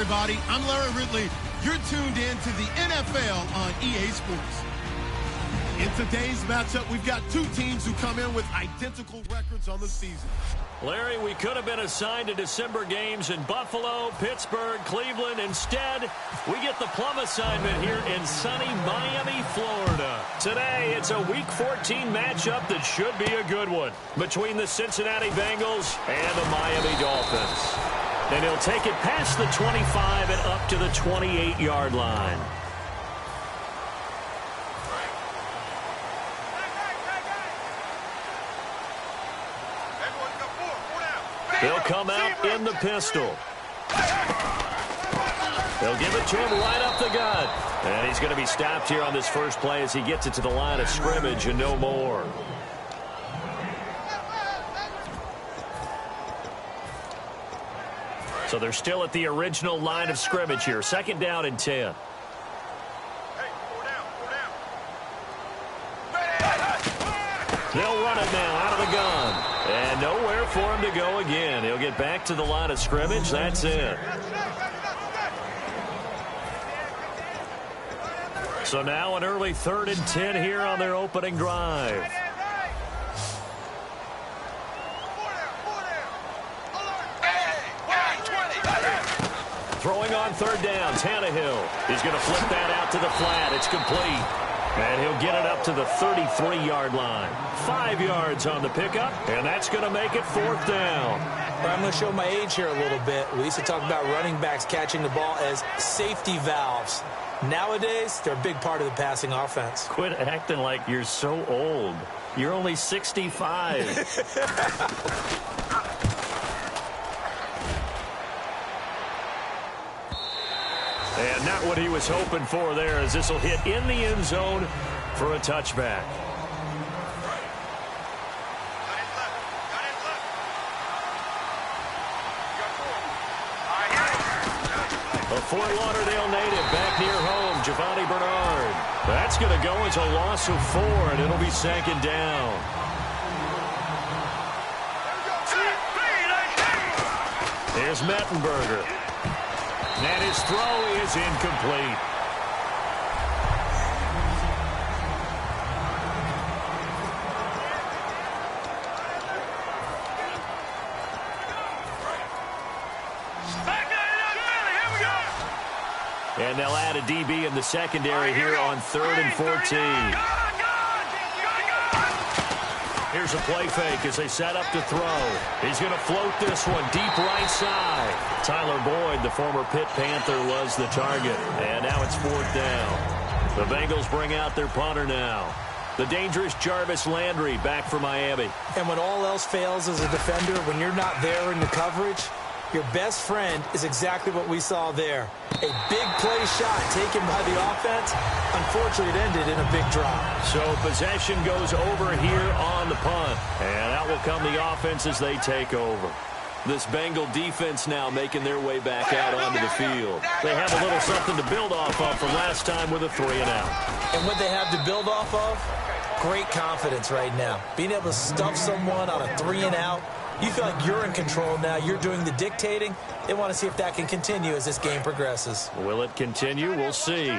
everybody. I'm Larry Ridley. You're tuned in to the NFL on EA Sports. In today's matchup, we've got two teams who come in with identical records on the season. Larry, we could have been assigned to December games in Buffalo, Pittsburgh, Cleveland. Instead, we get the plum assignment here in sunny Miami, Florida. Today, it's a Week 14 matchup that should be a good one between the Cincinnati Bengals and the Miami Dolphins. And he'll take it past the 25 and up to the 28-yard line. They'll come out in the pistol. They'll give it to him right up the gut. And he's going to be stopped here on this first play as he gets it to the line of scrimmage and no more. So they're still at the original line of scrimmage here. Second down and 10. They'll run it now out of the gun. And nowhere for him to go again. He'll get back to the line of scrimmage. That's it. So now an early 3rd and 10 here on their opening drive. Throwing on 3rd down, Tannehill. He's going to flip that out to the flat. It's complete. And he'll get it up to the 33-yard line. 5 yards on the pickup, and that's going to make it 4th down. Well, I'm going to show my age here a little bit. We used to talk about running backs catching the ball as safety valves. Nowadays, they're a big part of the passing offense. Quit acting like you're so old. You're only 65. And not what he was hoping for there, as this will hit in the end zone for a touchback. A Fort Lauderdale native back near home, Giovanni Bernard. That's going to go as a loss of 4, and it'll be 2nd down. Here's Mettenberger. And his throw is incomplete. And they'll add a DB in the secondary here on 3rd and 14. Here's a play fake as they set up to throw. He's going to float this one deep right side. Tyler Boyd, the former Pitt Panther, was the target. And now it's 4th down. The Bengals bring out their punter now. The dangerous Jarvis Landry back for Miami. And when all else fails as a defender, when you're not there in the coverage, your best friend is exactly what we saw there. A big play shot taken by the offense. Unfortunately, it ended in a big drop. So possession goes over here on the punt. And out will come the offense as they take over. This Bengal defense now making their way back out onto the field. They have a little something to build off of from last time with a 3-and-out. And what they have to build off of? Great confidence right now. Being able to stuff someone on a 3-and-out. You feel like you're in control now. You're doing the dictating. They want to see if that can continue as this game progresses. Will it continue? We'll see.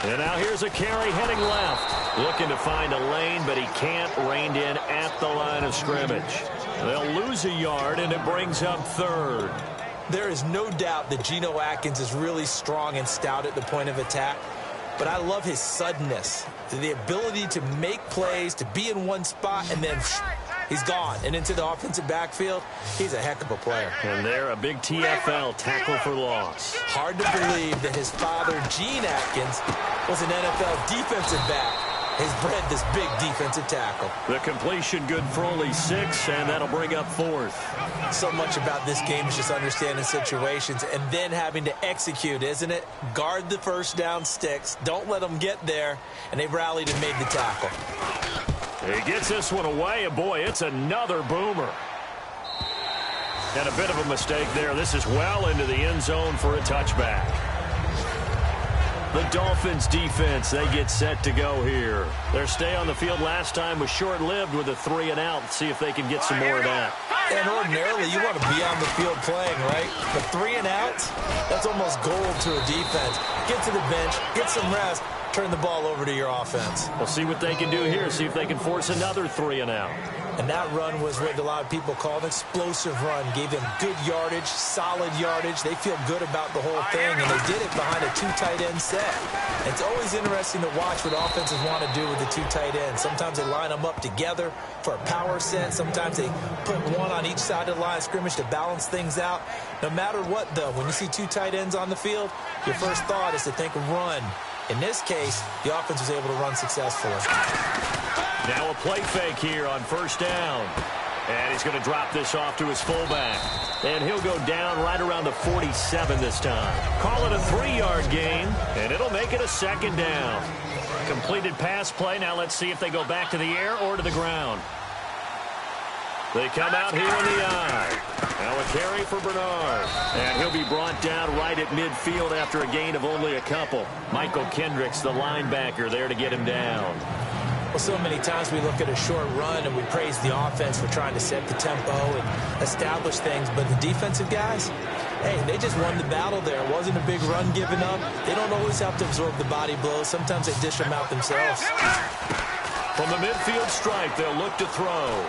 And now here's a carry heading left. Looking to find a lane, but he can't. Reined in at the line of scrimmage. They'll lose a yard, and it brings up 3rd. There is no doubt that Geno Atkins is really strong and stout at the point of attack. But I love his suddenness, the ability to make plays, to be in one spot, and then he's gone. And into the offensive backfield, he's a heck of a player. And there, a big TFL, tackle for loss. Hard to believe that his father, Gene Atkins, was an NFL defensive back. Has bred this big defensive tackle. The completion good for only 6, and that'll bring up 4th. So much about this game is just understanding situations and then having to execute, isn't it? Guard the first down sticks. Don't let them get there. And they rallied and made the tackle. He gets this one away, and boy, it's another boomer. And a bit of a mistake there. This is well into the end zone for a touchback. The Dolphins defense, they get set to go here. Their stay on the field last time was short-lived with a 3-and-out. See if they can get some more of that. And ordinarily, you want to be on the field playing, right? But 3-and-outs, that's almost gold to a defense. Get to the bench, get some rest, turn the ball over to your offense. We'll see what they can do here, see if they can force another 3-and-out. And that run was what a lot of people call an explosive run. Gave them good yardage, solid yardage. They feel good about the whole thing, and they did it behind a 2 tight end set. And it's always interesting to watch what offenses want to do with the 2 tight ends. Sometimes they line them up together for a power set. Sometimes they put one on each side of the line of scrimmage to balance things out. No matter what, though, when you see 2 tight ends on the field, your first thought is to think run. In this case, the offense was able to run successfully. Now a play fake here on first down. And he's going to drop this off to his fullback. And he'll go down right around the 47 this time. Call it a 3-yard gain, and it'll make it a second down. Completed pass play. Now let's see if they go back to the air or to the ground. They come out here in the eye. Now a carry for Bernard. And he'll be brought down right at midfield after a gain of only a couple. Michael Kendricks, the linebacker, there to get him down. Well, so many times we look at a short run and we praise the offense for trying to set the tempo and establish things. But the defensive guys, hey, they just won the battle there. It wasn't a big run given up. They don't always have to absorb the body blows. Sometimes they dish them out themselves. From the midfield stripe, they'll look to throw.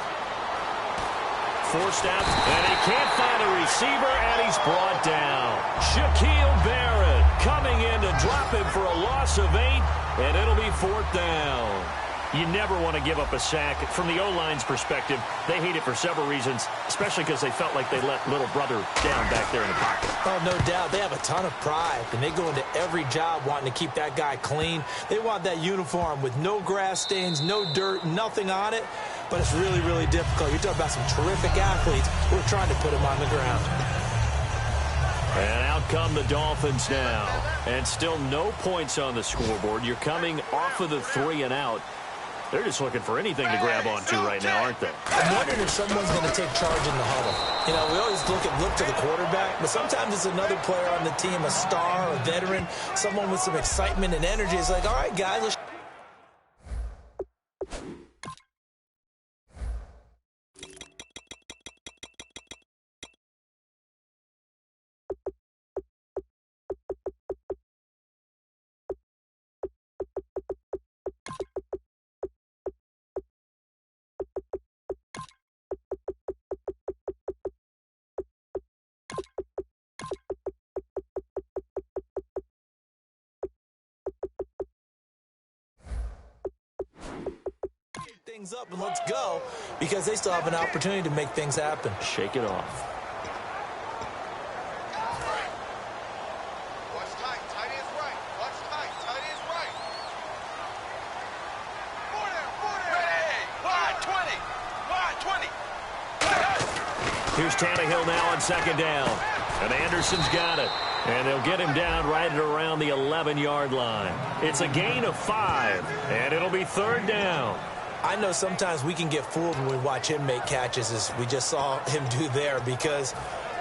Forced out, and he can't find a receiver, and he's brought down. Shaquille Barrett coming in to drop him for a loss of 8, and it'll be 4th down. You never want to give up a sack. From the O-line's perspective, they hate it for several reasons, especially because they felt like they let little brother down back there in the pocket. Oh, no doubt. They have a ton of pride, and they go into every job wanting to keep that guy clean. They want that uniform with no grass stains, no dirt, nothing on it. But it's really, really difficult. You're talking about some terrific athletes who are trying to put him on the ground. And out come the Dolphins now. And still no points on the scoreboard. You're coming off of the 3-and-out. They're just looking for anything to grab onto right now, aren't they? I'm wondering if someone's going to take charge in the huddle. You know, we always look to the quarterback, but sometimes it's another player on the team, a star, a veteran, someone with some excitement and energy. It's like, all right, guys, let's... things up and let's go, because they still have an opportunity to make things happen. Shake it off. Watch tight. Tight is right. Watch tight. Tight is right. 4 down. Ready. Wide 20. Wide 20. Here's Tannehill now on second down. And Anderson's got it. And they'll get him down right at around the 11-yard line. It's a gain of 5, and it'll be 3rd down. I know sometimes we can get fooled when we watch him make catches, as we just saw him do there, because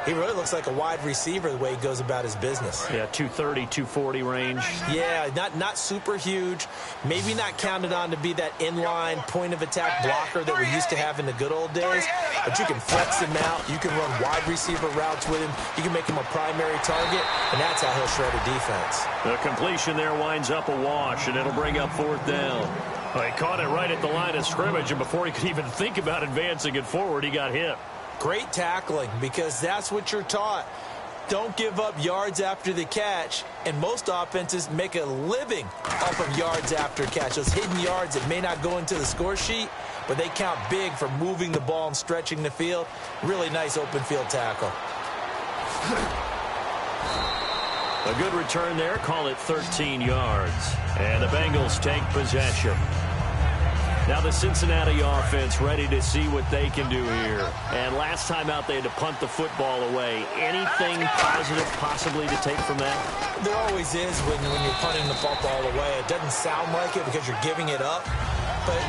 he really looks like a wide receiver the way he goes about his business. Yeah, 230, 240 range. Yeah, not super huge. Maybe not counted on to be that inline point-of-attack blocker that we used to have in the good old days. But you can flex him out. You can run wide receiver routes with him. You can make him a primary target, and that's how he'll shred a defense. The completion there winds up a wash, and it'll bring up 4th down. Well, he caught it right at the line of scrimmage, and before he could even think about advancing it forward, he got hit. Great tackling, because that's what you're taught. Don't give up yards after the catch, and most offenses make a living off of yards after catch. Those hidden yards that may not go into the score sheet, but they count big for moving the ball and stretching the field. Really nice open field tackle. A good return there. Call it 13 yards. And the Bengals take possession. Now the Cincinnati offense ready to see what they can do here. And last time out, they had to punt the football away. Anything positive possibly to take from that? There always is when you're punting the football away. It doesn't sound like it because you're giving it up, but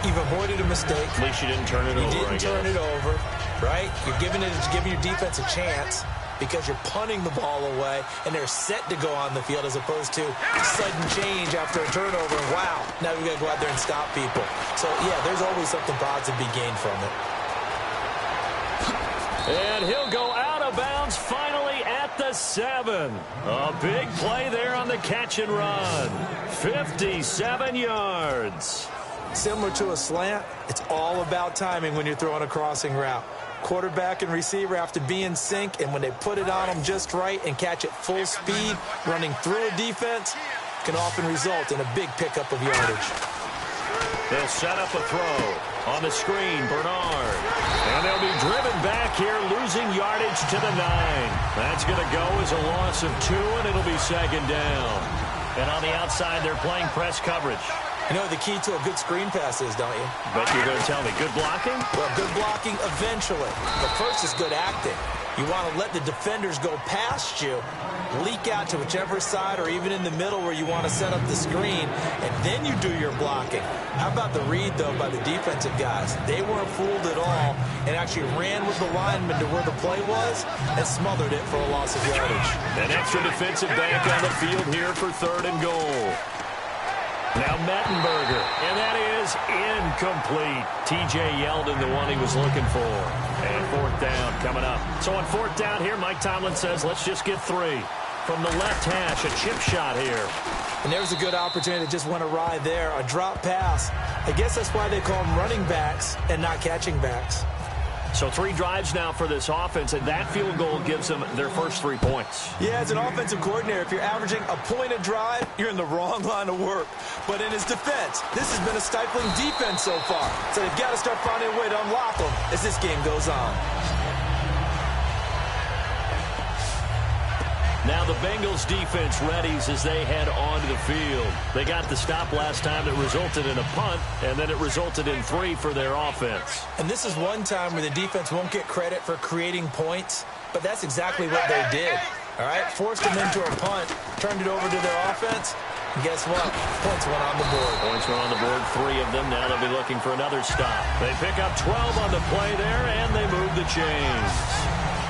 you've avoided a mistake. At least you didn't turn it over. You didn't turn it over, right? You're giving your defense a chance. because you're punting the ball away and they're set to go on the field as opposed to sudden change after a turnover. Wow, now we've got to go out there and stop people. So, yeah, there's always something positive to be gained from it. And he'll go out of bounds finally at the 7. A big play there on the catch and run. 57 yards. Similar to a slant, it's all about timing when you're throwing a crossing route. Quarterback and receiver have to be in sync, and when they put it on them just right and catch it full speed, running through a defense can often result in a big pickup of yardage. They'll set up a throw on the screen, Bernard. And they'll be driven back here, losing yardage to the 9. That's going to go as a loss of 2, and it'll be second down. And on the outside, they're playing press coverage. You know the key to a good screen pass is, don't you? Bet you're going to tell me. Good blocking? Well, good blocking eventually. But first is good acting. You want to let the defenders go past you, leak out to whichever side or even in the middle where you want to set up the screen, and then you do your blocking. How about the read, though, by the defensive guys? They weren't fooled at all and actually ran with the lineman to where the play was and smothered it for a loss of yardage. An extra defensive back on the field here for 3rd and goal. Now Mettenberger, and that is incomplete. T.J. Yeldon, the one he was looking for. And 4th down coming up. So on 4th down here, Mike Tomlin says, let's just get 3. From the left hash, a chip shot here. And there's a good opportunity that just went awry there. A drop pass. I guess that's why they call them running backs and not catching backs. So 3 drives now for this offense, and that field goal gives them their first 3 points. Yeah, as an offensive coordinator, if you're averaging a point a drive, you're in the wrong line of work. But in his defense, this has been a stifling defense so far. So they've got to start finding a way to unlock them as this game goes on. Now the Bengals defense readies as they head onto the field. They got the stop last time that resulted in a punt, and then it resulted in 3 for their offense. And this is one time where the defense won't get credit for creating points, but that's exactly what they did. All right, forced them into a punt, turned it over to their offense, and guess what? Points went on the board. Points went on the board, 3 of them. Now they'll be looking for another stop. They pick up 12 on the play there, and they move the chains.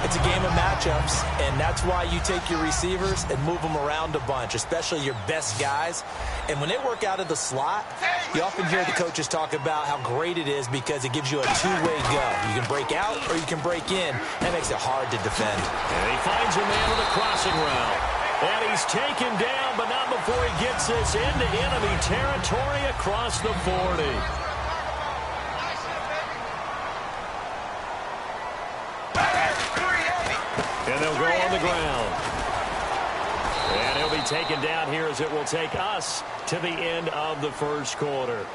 It's a game of matchups, and that's why you take your receivers and move them around a bunch, especially your best guys. And when they work out of the slot, you often hear the coaches talk about how great it is because it gives you a two-way go. You can break out or you can break in. That makes it hard to defend. And he finds a man on the crossing route. And he's taken down, but not before he gets this into enemy territory across the 40. And they'll go on the ground. And he'll be taken down here as it will take us to the end of the first quarter.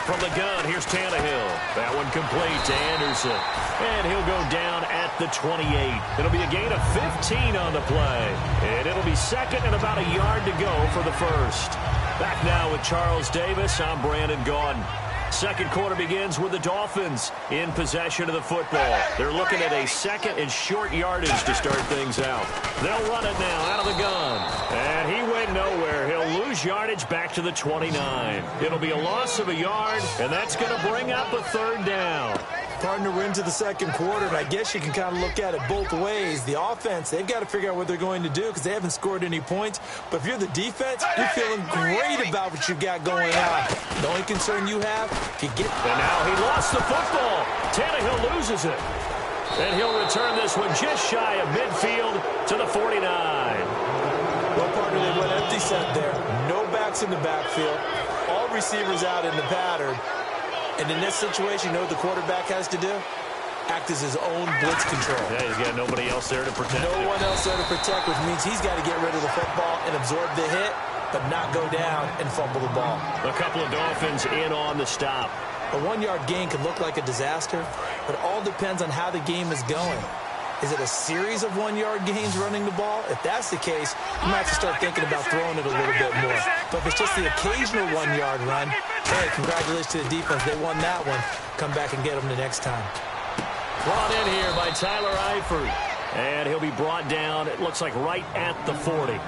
From the gun, here's Tannehill. That one complete to Anderson. And he'll go down at the 28. It'll be a gain of 15 on the play. And it'll be second and about a yard to go for the first. Back now with Charles Davis. I'm Brandon Gaudin. Second quarter begins with the Dolphins in possession of the football. They're looking at a second and short yardage to start things out. They'll run it now out of the gun. And he went nowhere. He'll lose yardage back to the 29. It'll be a loss of a yard, and that's going to bring up a third down. Partner, we're into the second quarter, and I guess you can kind of look at it both ways. The offense, they've got to figure out what they're going to do because they haven't scored any points. But if you're the defense, you're feeling great about what you've got going on. The only concern you have, if you get... And now he lost the football. Tannehill loses it. And he'll return this one just shy of midfield to the 49. Well, partner, they went empty set there. No backs in the backfield. All receivers out in the pattern. And in this situation, you know what the quarterback has to do? Act as his own blitz control. Yeah, he's got nobody else there to protect him. No one else there to protect, which means he's got to get rid of the football and absorb the hit, but not go down and fumble the ball. A couple of Dolphins in on the stop. A 1-yard gain could look like a disaster, but it all depends on how the game is going. Is it a series of 1-yard gains running the ball? If that's the case, you might have to start thinking about throwing it a little bit more. But if it's just the occasional 1-yard run, hey, congratulations to the defense. They won that one. Come back and get them the next time. Brought in here by Tyler Eifert. And he'll be brought down, it looks like, right at the 40.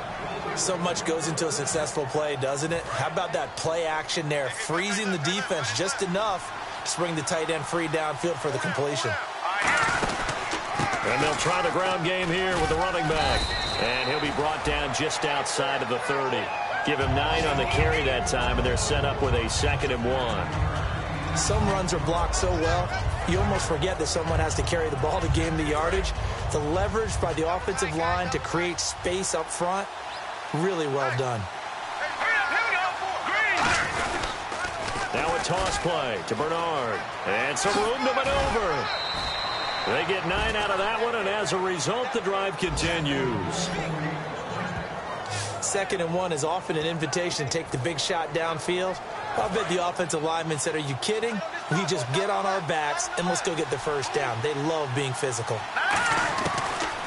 So much goes into a successful play, doesn't it? How about that play action there? Freezing the defense just enough to bring the tight end free downfield for the completion. And they'll try the ground game here with the running back. And he'll be brought down just outside of the 30. Give him 9 on the carry that time, and they're set up with a 2nd and 1. Some runs are blocked so well, you almost forget that someone has to carry the ball to gain the yardage. The leverage by the offensive line to create space up front, really well done. Now a toss play to Bernard. And some room to maneuver. They get 9 out of that one, and as a result, the drive continues. 2nd and 1 is often an invitation to take the big shot downfield. I bet the offensive lineman said, are you kidding? We just get on our backs, and let's go get the first down. They love being physical.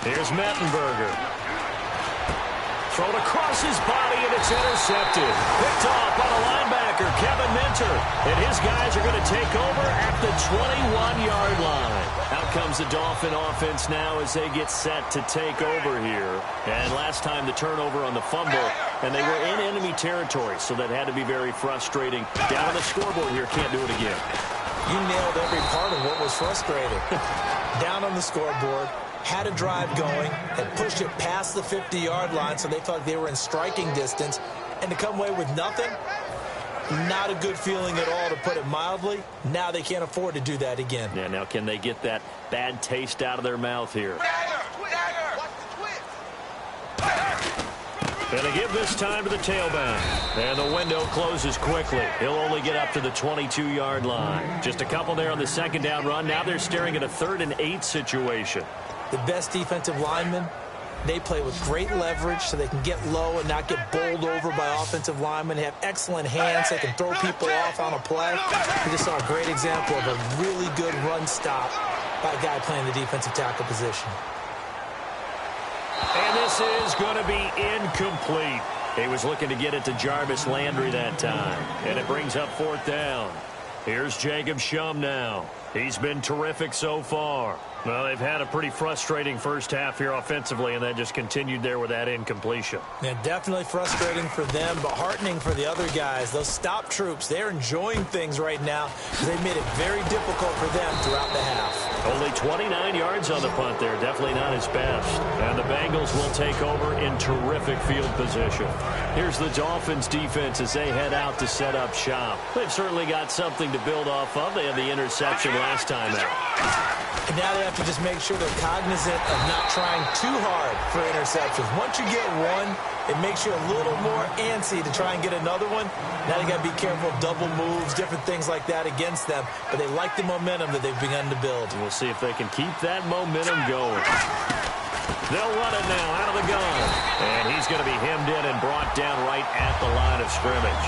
Here's Mettenberger. Thrown across his body, and it's intercepted. Picked off by the linebacker, Kevin Minter. And his guys are going to take over at the 21-yard line. Out comes the Dolphin offense now as they get set to take over here. And last time the turnover on the fumble, and they were in enemy territory, so that had to be very frustrating. Down on the scoreboard here, can't do it again. You nailed every part of what was frustrating. Down on the scoreboard, had a drive going, had pushed it past the 50-yard line, so they felt like they were in striking distance, and to come away with nothing, not a good feeling at all, to put it mildly. Now they can't afford to do that again. Yeah, now can they get that bad taste out of their mouth here? And they give this time to the tailback. And the window closes quickly. He'll only get up to the 22-yard line. Just a couple there on the 2nd down run. Now they're staring at a 3rd and 8 situation. The best defensive linemen, they play with great leverage so they can get low and not get bowled over by offensive linemen. They have excellent hands. They can throw people off on a play. We just saw a great example of a really good run stop by a guy playing the defensive tackle position. And this is going to be incomplete. He was looking to get it to Jarvis Landry that time. And it brings up 4th down. Here's Jacob Shum now. He's been terrific so far. Well, they've had a pretty frustrating first half here offensively, and that just continued there with that incompletion. Yeah, definitely frustrating for them, but heartening for the other guys. Those stop troops, they're enjoying things right now. They made it very difficult for them throughout the half. Only 29 yards on the punt there. Definitely not his best. And the Bengals will take over in terrific field position. Here's the Dolphins defense as they head out to set up shop. They've certainly got something to build off of. They had the interception last time out. And now they have to just make sure they're cognizant of not trying too hard for interceptions. Once you get one, it makes you a little more antsy to try and get another one. Now they got to be careful of double moves, different things like that against them. But they like the momentum that they've begun to build. We'll see if they can keep that momentum going. They'll run it now out of the gun. And he's going to be hemmed in and brought down right at the line of scrimmage.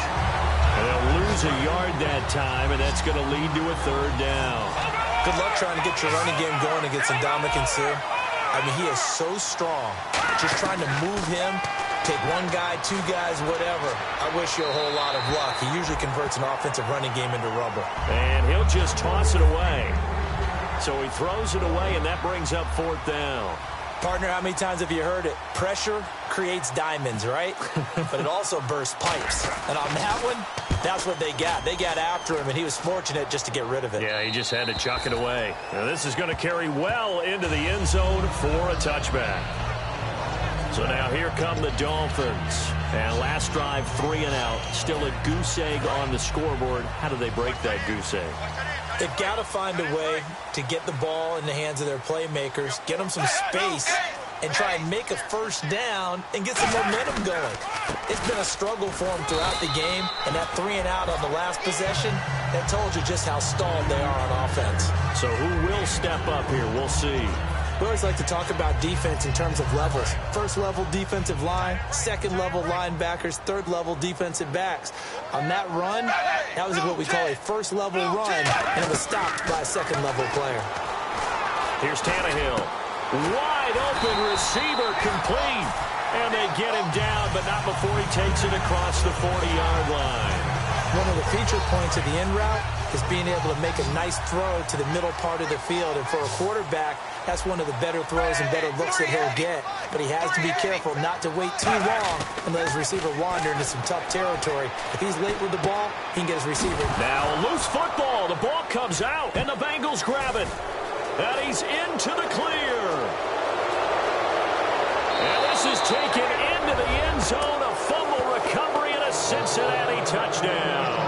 And they'll lose a yard that time, and that's going to lead to a 3rd down. Good luck trying to get your running game going against Ndamukong Suh. I mean, he is so strong. Just trying to move him, take one guy, 2 guys, whatever. I wish you a whole lot of luck. He usually converts an offensive running game into rubber. And he'll just toss it away. So he throws it away, and that brings up 4th down. Partner, how many times have you heard it? Pressure creates diamonds, right? But it also bursts pipes. And on that one, that's what they got. They got after him, and he was fortunate just to get rid of it. Yeah, he just had to chuck it away. Now this is going to carry well into the end zone for a touchback. So now here come the Dolphins. And last drive, 3 and out. Still a goose egg on the scoreboard. How do they break that goose egg? They've got to find a way to get the ball in the hands of their playmakers, get them some space, and try and make a first down and get some momentum going. It's been a struggle for them throughout the game, and that 3 and out on the last possession, that told you just how stalled they are on offense. So who will step up here? We'll see. We always like to talk about defense in terms of levels. First level defensive line, second level linebackers, third level defensive backs. On that run, that was what we call a first level run, and it was stopped by a second level player. Here's Tannehill. Wide open receiver complete. And they get him down, but not before he takes it across the 40-yard line. One of the feature points of the in route is being able to make a nice throw to the middle part of the field. And for a quarterback, that's one of the better throws and better looks that he'll get. But he has to be careful not to wait too long and let his receiver wander into some tough territory. If he's late with the ball, he can get his receiver. Now a loose football. The ball comes out, and the Bengals grab it. And he's into the clear. And this is taken into the end zone. A fumble recovery and a Cincinnati touchdown.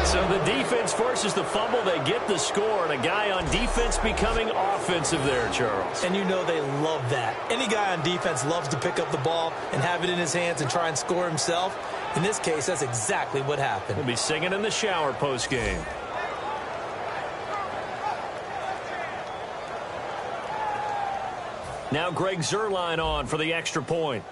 So the defense forces the fumble. They get the score, and a guy on defense becoming offensive there, Charles. And you know they love that. Any guy on defense loves to pick up the ball and have it in his hands and try and score himself. In this case, that's exactly what happened. He'll be singing in the shower post-game. Now Greg Zuerlein on for the extra point.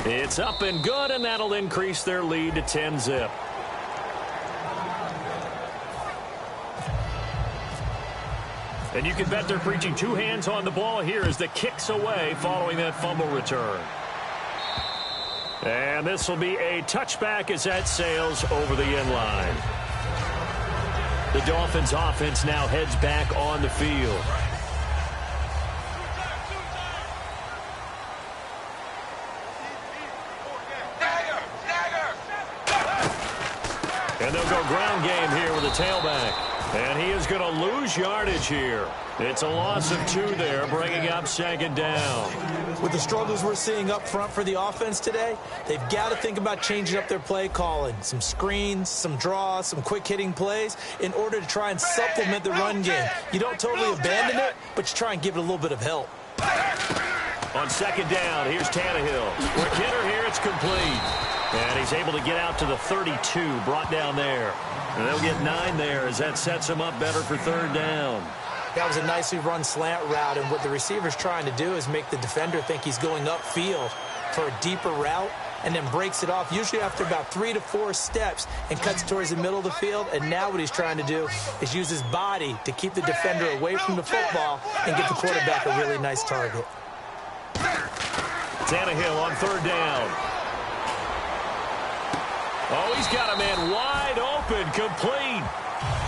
It's up and good, and that'll increase their lead to 10-zip. And you can bet they're preaching two hands on the ball here as the kick's away following that fumble return. And this will be a touchback as that sails over the end line. The Dolphins offense now heads back on the field. And they'll go ground game here with a tailback. And he is going to lose yardage here. It's a loss of 2 there, bringing up second down. With the struggles we're seeing up front for the offense today, they've got to think about changing up their play calling. Some screens, some draws, some quick-hitting plays in order to try and supplement the run game. You don't totally abandon it, but you try and give it a little bit of help. On second down, here's Tannehill. Quick hitter here, it's complete. And he's able to get out to the 32, brought down there. And they'll get 9 there as that sets him up better for third down. That was a nicely run slant route, and what the receiver's trying to do is make the defender think he's going upfield for a deeper route and then breaks it off, usually after about 3 to 4 steps, and cuts towards the middle of the field. And now what he's trying to do is use his body to keep the defender away from the football and get the quarterback a really nice target. Tannehill on third down. Oh, he's got a man wide open, complete.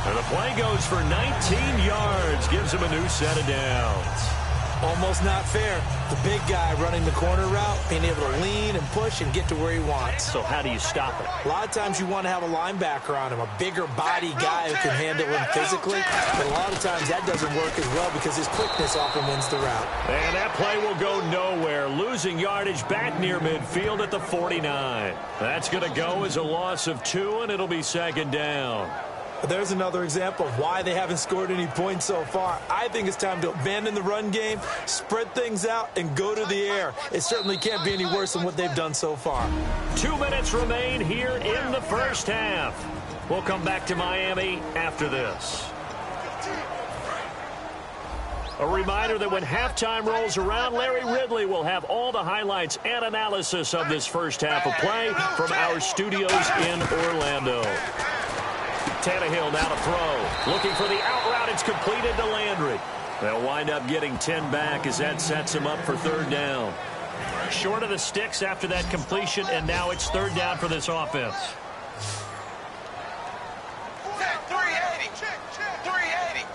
And the play goes for 19 yards, gives him a new set of downs. Almost not fair. The big guy running the corner route, being able to lean and push and get to where he wants. So how do you stop it? A lot of times you want to have a linebacker on him, a bigger body guy who can handle him physically. But a lot of times that doesn't work as well because his quickness often wins the route. And that play will go nowhere, losing yardage back near midfield at the 49. That's going to go as a loss of 2, and it'll be second down. There's another example of why they haven't scored any points so far. I think it's time to abandon the run game, spread things out, and go to the air. It certainly can't be any worse than what they've done so far. 2 minutes remain here in the first half. We'll come back to Miami after this. A reminder that when halftime rolls around, Larry Ridley will have all the highlights and analysis of this first half of play from our studios in Orlando. Tannehill now to throw. Looking for the out route. It's completed to Landry. They'll wind up getting 10 back as that sets him up for third down. Short of the sticks after that completion, and now it's third down for this offense. 380. 380.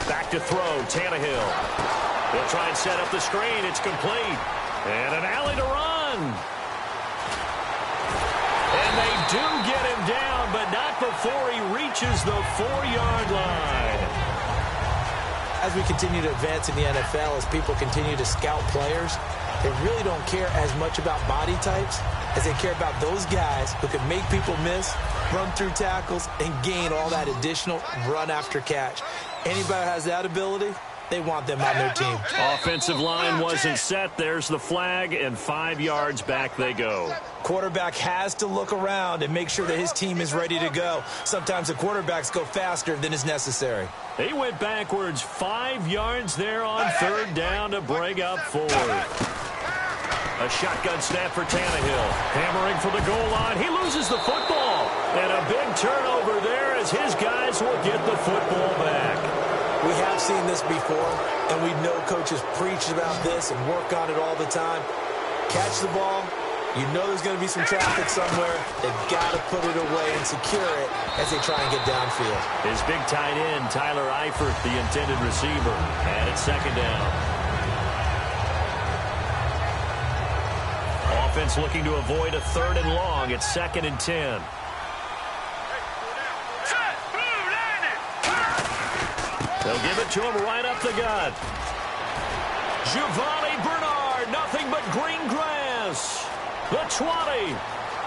Back to throw. Tannehill. They'll try and set up the screen. It's complete. And an alley to run. And they do get him down, but not before he reaches the 4-yard line. As we continue to advance in the NFL, as people continue to scout players, they really don't care as much about body types as they care about those guys who can make people miss, run through tackles, and gain all that additional run after catch. Anybody who has that ability, they want them on their team. Offensive line wasn't set. There's the flag, and 5 yards back they go. Quarterback has to look around and make sure that his team is ready to go. Sometimes the quarterbacks go faster than is necessary. They went backwards 5 yards there on third down to bring up 4. A shotgun snap for Tannehill. Hammering for the goal line. He loses the football. And a big turnover there as his guys will get the football back. We have seen this before, and we know coaches preach about this and work on it all the time. Catch the ball. You know there's going to be some traffic somewhere. They've got to put it away and secure it as they try and get downfield. His big tight end, Tyler Eifert, the intended receiver. And it's second down. Offense looking to avoid a 3rd and long. It's 2nd and 10. They'll give it to him right up the gut. Giovanni Bernard, nothing but green grass. The 20,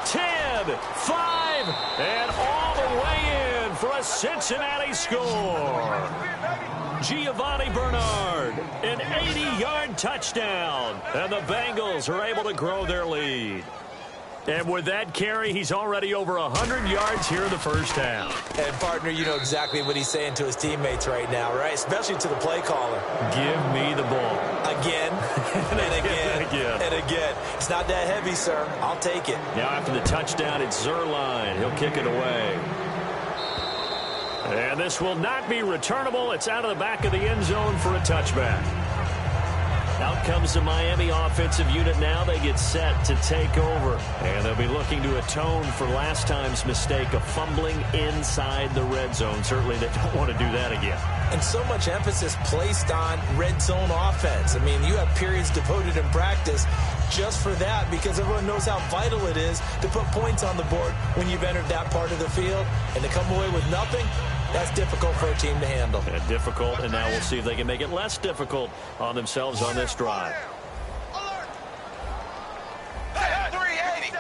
10, 5, and all the way in for a Cincinnati score. Giovanni Bernard, an 80-yard touchdown, and the Bengals are able to grow their lead. And with that carry, he's already over 100 yards here in the first half. And, partner, you know exactly what he's saying to his teammates right now, right? Especially to the play caller. Give me the ball. Again, and again, and again. It's not that heavy, sir. I'll take it. Now after the touchdown, it's Zerline. He'll kick it away. And this will not be returnable. It's out of the back of the end zone for a touchback. Out comes the Miami offensive unit now. They get set to take over. And they'll be looking to atone for last time's mistake of fumbling inside the red zone. Certainly they don't want to do that again. And so much emphasis placed on red zone offense. I mean, you have periods devoted in practice just for that because everyone knows how vital it is to put points on the board when you've entered that part of the field. And to come away with nothing, that's difficult for a team to handle. And difficult, and now we'll see if they can make it less difficult on themselves on this drive. 380.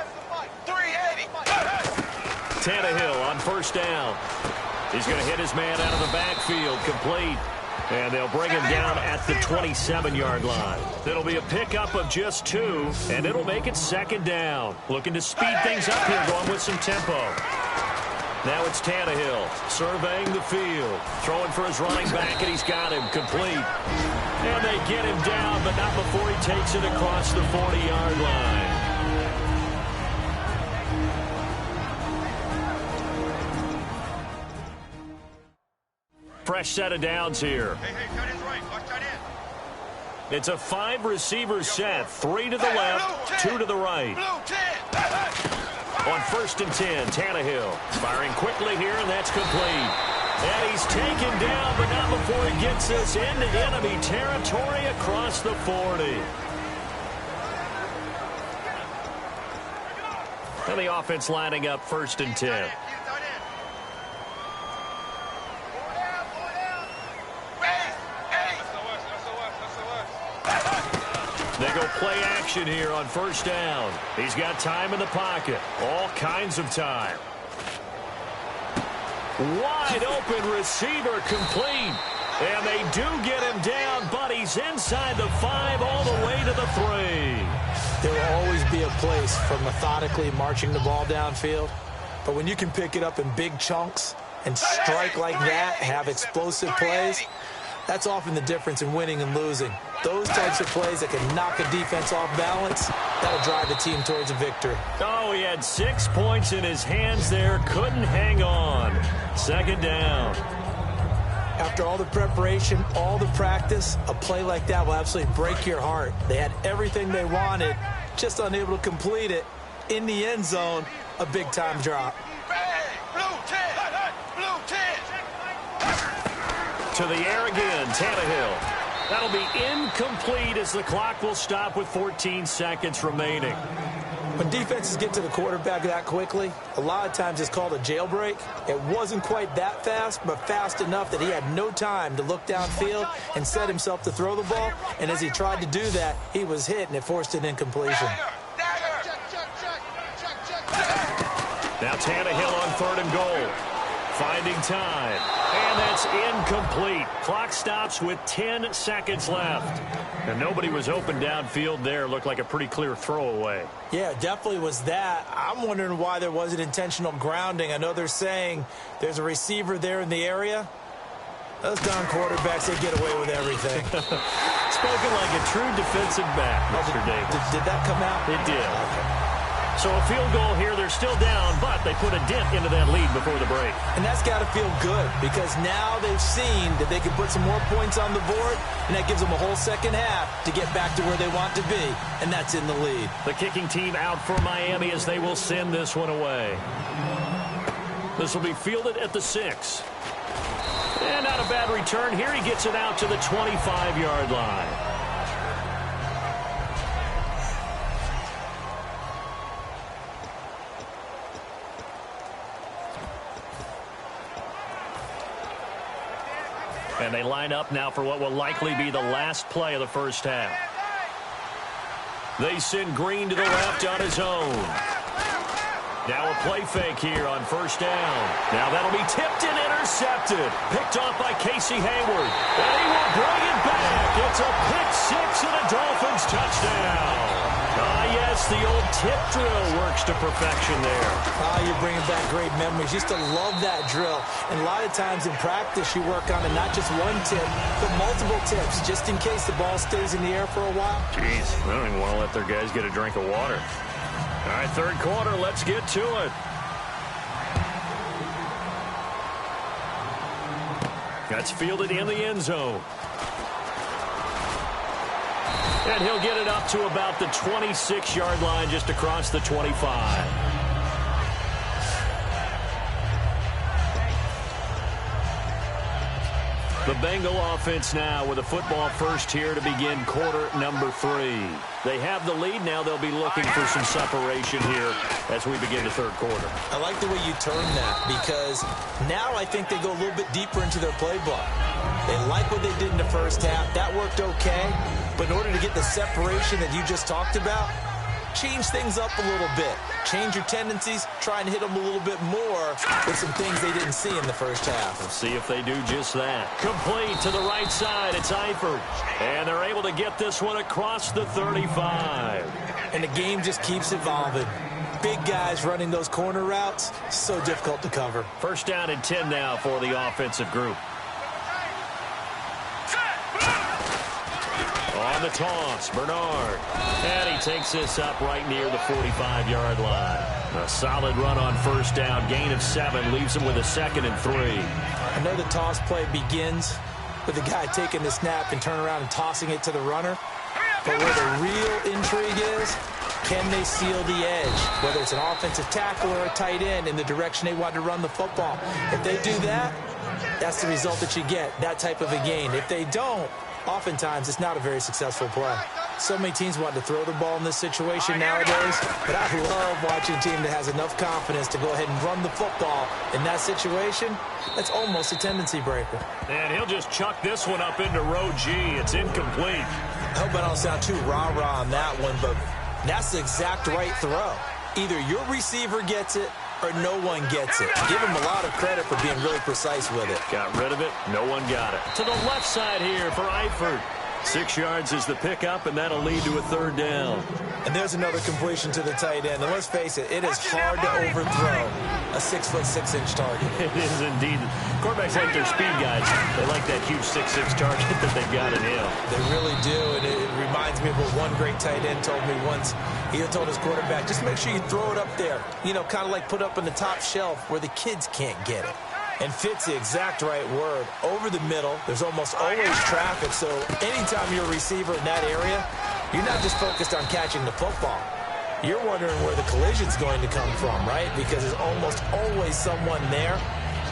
Tannehill on first down. He's going to hit his man out of the backfield, complete. And they'll bring him down at the 27-yard line. It'll be a pickup of just 2, and it'll make it second down. Looking to speed things up here, going with some tempo. Now it's Tannehill surveying the field, throwing for his running back, and he's got him complete. And they get him down, but not before he takes it across the 40-yard line. Fresh set of downs here. Hey, tight end's right. Watch tight end. It's a 5-receiver set, 3 to the left, 2 to the right. Blue 10. On 1st and 10, Tannehill firing quickly here, and that's complete. And he's taken down, but not before he gets us into enemy territory across the 40. And the offense lining up 1st and 10. They go play action here on 1st down. He's got time in the pocket. All kinds of time. Wide open receiver complete. And they do get him down, but he's inside the 5 all the way to the 3. There will always be a place for methodically marching the ball downfield. But when you can pick it up in big chunks and strike like that, have explosive plays, that's often the difference in winning and losing. Those types of plays that can knock a defense off balance, that'll drive the team towards a victory. Oh, he had 6 points in his hands there. Couldn't hang on. Second down. After all the preparation, all the practice, a play like that will absolutely break your heart. They had everything they wanted, just unable to complete it. In the end zone, a big-time drop. Blue 10. Blue 10. To the air again, Tannehill. That'll be incomplete as the clock will stop with 14 seconds remaining. When defenses get to the quarterback that quickly, a lot of times it's called a jailbreak. It wasn't quite that fast, but fast enough that he had no time to look downfield and set himself to throw the ball. And as he tried to do that, he was hit, and it forced an incompletion. Now Tannehill on 3rd and goal. Finding time. And that's incomplete. Clock stops with 10 seconds left. And nobody was open downfield there. Looked like a pretty clear throwaway. Yeah, definitely was that. I'm wondering why there wasn't intentional grounding. I know they're saying there's a receiver there in the area. Those darn quarterbacks, they get away with everything. Spoken like a true defensive back, Mr. Davis. Did that come out? It did. Okay. So a field goal here. They're still down, but they put a dent into that lead before the break. And that's got to feel good because now they've seen that they can put some more points on the board, and that gives them a whole second half to get back to where they want to be, and that's in the lead. The kicking team out for Miami as they will send this one away. This will be fielded at the 6. And not a bad return here. He gets it out to the 25-yard line. And they line up now for what will likely be the last play of the first half. They send Green to the left on his own. Now a play fake here on first down. Now that'll be tipped and intercepted. Picked off by Casey Hayward. And he will bring it back. It's a pick 6 and a Dolphins touchdown. Yes, the old tip drill works to perfection there. You're bringing back great memories. Used to love that drill. And a lot of times in practice, you work on it, not just one tip, but multiple tips, just in case the ball stays in the air for a while. Jeez, I don't even want to let their guys get a drink of water. All right, third quarter, let's get to it. That's fielded in the end zone. And he'll get it up to about the 26-yard line, just across the 25. The Bengal offense now with a football first here to begin quarter number 3. They have the lead now. They'll be looking for some separation here as we begin the third quarter. I like the way you turn that because now I think they go a little bit deeper into their playbook. They like what they did in the first half. That worked okay. But in order to get the separation that you just talked about, change things up a little bit. Change your tendencies. Try and hit them a little bit more with some things they didn't see in the first half. We'll see if they do just that. Complete to the right side. It's Eifert. And they're able to get this one across the 35. And the game just keeps evolving. Big guys running those corner routes, so difficult to cover. First down and 10 now for the offensive group. On the toss, Bernard. And he takes this up right near the 45-yard line. A solid run on first down. Gain of 7 leaves him with a 2nd and 3. I know the toss play begins with the guy taking the snap and turn around and tossing it to the runner. But where the real intrigue is, can they seal the edge? Whether it's an offensive tackle or a tight end in the direction they want to run the football. If they do that, that's the result that you get, that type of a gain. If they don't, oftentimes it's not a very successful play. So many teams want to throw the ball in this situation nowadays, but I love watching a team that has enough confidence to go ahead and run the football in that situation. That's almost a tendency breaker. And he'll just chuck this one up into row G. It's incomplete. I hope I don't sound too rah-rah on that one, but that's the exact right throw. Either your receiver gets it or no one gets it. Give him a lot of credit for being really precise with it. Got rid of it. No one got it. To the left side here for Eifert. 6 yards is the pickup, and that'll lead to a third down. And there's another completion to the tight end. And let's face it, it is hard to overthrow a 6'6" target. It is indeed. Quarterbacks like their speed guys. They like that huge 6'6" target that they've got in him. They really do, and it reminds me of what one great tight end told me once. He told his quarterback, just make sure you throw it up there. You know, kind of like put up on the top shelf where the kids can't get it. And fit's the exact right word. Over the middle, there's almost always traffic, so anytime you're a receiver in that area, you're not just focused on catching the football. You're wondering where the collision's going to come from, right? Because there's almost always someone there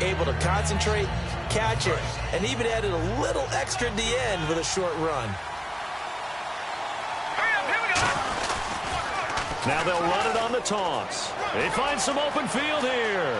able to concentrate, catch it, and even added a little extra at the end with a short run. Now they'll run it on the toss. They find some open field here.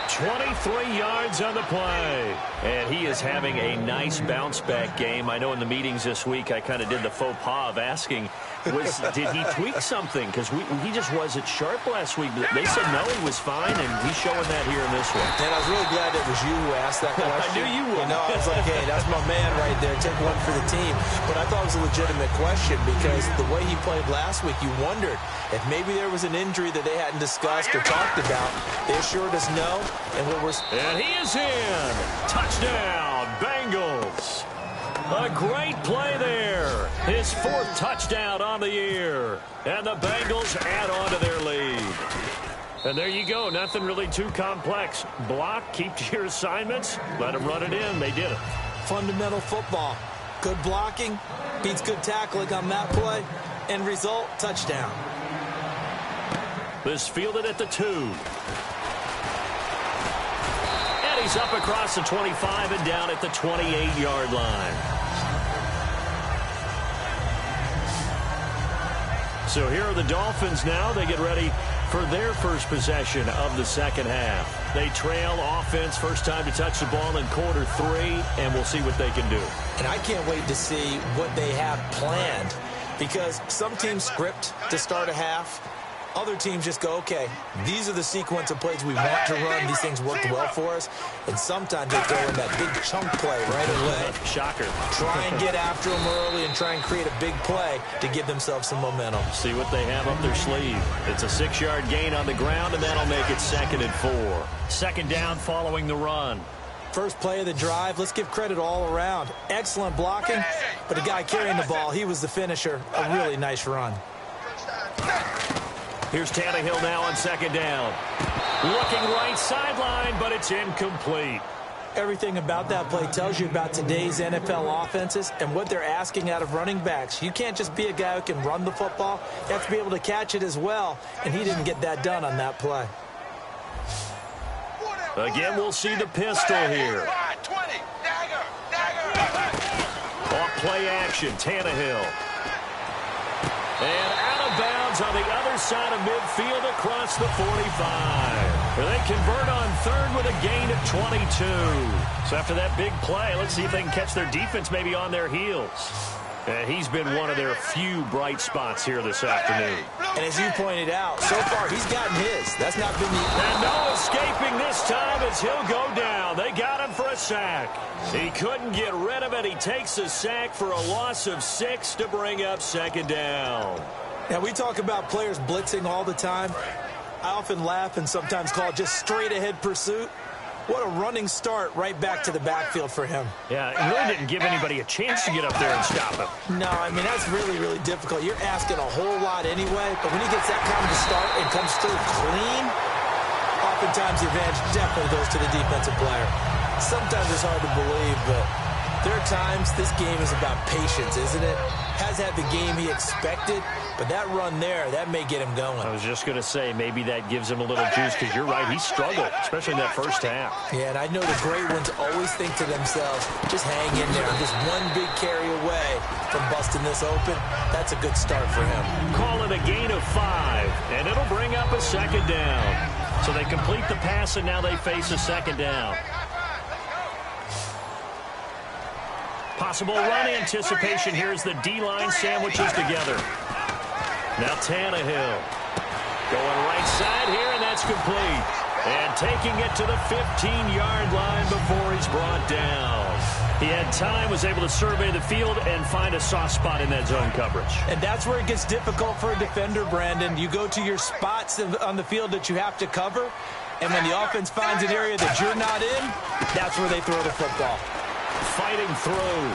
23 yards on the play. And he is having a nice bounce-back game. I know in the meetings this week I kind of did the faux pas of asking, did he tweak something? Because he just wasn't sharp last week. They said no, he was fine, and he's showing that here in this one. And I was really glad it was you who asked that question. I knew you would. You know, I was like, hey, that's my man right there. Take one for the team. But I thought it was a legitimate question because the way he played last week, you wondered if maybe there was an injury that they hadn't discussed or talked about. They assured us no. And he is in. Touchdown, Bengals. A great play there. His 4th touchdown on the year. And the Bengals add on to their lead. And there you go. Nothing really too complex. Block, keep to your assignments, let them run it in. They did it. Fundamental football. Good blocking beats good tackling on that play. End result, touchdown. This fielded at the 2. And he's up across the 25 and down at the 28-yard line. So here are the Dolphins now. They get ready for their first possession of the second half. They trail offense, first time to touch the ball in quarter 3, and we'll see what they can do. And I can't wait to see what they have planned, because some teams script to start a half. Other teams just go, okay, these are the sequence of plays we want to run. These things worked well for us. And sometimes they throw in that big chunk play right away. Shocker. Try and get after them early and try and create a big play to give themselves some momentum. See what they have up their sleeve. It's a 6-yard gain on the ground, and that'll make it 2nd and 4. Second down following the run. First play of the drive, let's give credit all around. Excellent blocking, but the guy carrying the ball, he was the finisher. A really nice run. Here's Tannehill now on second down. Looking right sideline, but it's incomplete. Everything about that play tells you about today's NFL offenses and what they're asking out of running backs. You can't just be a guy who can run the football. You have to be able to catch it as well, and he didn't get that done on that play. Again, we'll see the pistol here. Off play action, Tannehill. And out of bounds on the other side of midfield across the 45. They convert on 3rd with a gain of 22. So after that big play, let's see if they can catch their defense maybe on their heels. He's been one of their few bright spots here this afternoon. And as you pointed out, so far he's gotten his. That's not been the... And no escaping this time as he'll go down. They got him for a sack. He couldn't get rid of it. He takes a sack for a loss of 6 to bring up 2nd down. Now, we talk about players blitzing all the time. I often laugh and sometimes call it just straight-ahead pursuit. What a running start right back to the backfield for him. Yeah, it really didn't give anybody a chance to get up there and stop him. No, I mean, that's really, really difficult. You're asking a whole lot anyway, but when he gets that kind of start and comes through clean, oftentimes the advantage definitely goes to the defensive player. Sometimes it's hard to believe, but there are times this game is about patience, isn't it? Has had the game he expected, but that run there, that may get him going. I was just going to say, maybe that gives him a little juice, because you're right, he struggled, especially in that first half. Yeah, and I know the great ones always think to themselves, just hang in there. Just one big carry away from busting this open. That's a good start for him. Call it a gain of 5, and it'll bring up a 2nd down. So they complete the pass, and now they face a 2nd down. Possible run anticipation here as the D-line sandwiches together. Now Tannehill going right side here, and that's complete. And taking it to the 15-yard line before he's brought down. He had time, was able to survey the field and find a soft spot in that zone coverage. And that's where it gets difficult for a defender, Brandon. You go to your spots on the field that you have to cover, and when the offense finds an area that you're not in, that's where they throw the football. Fighting through.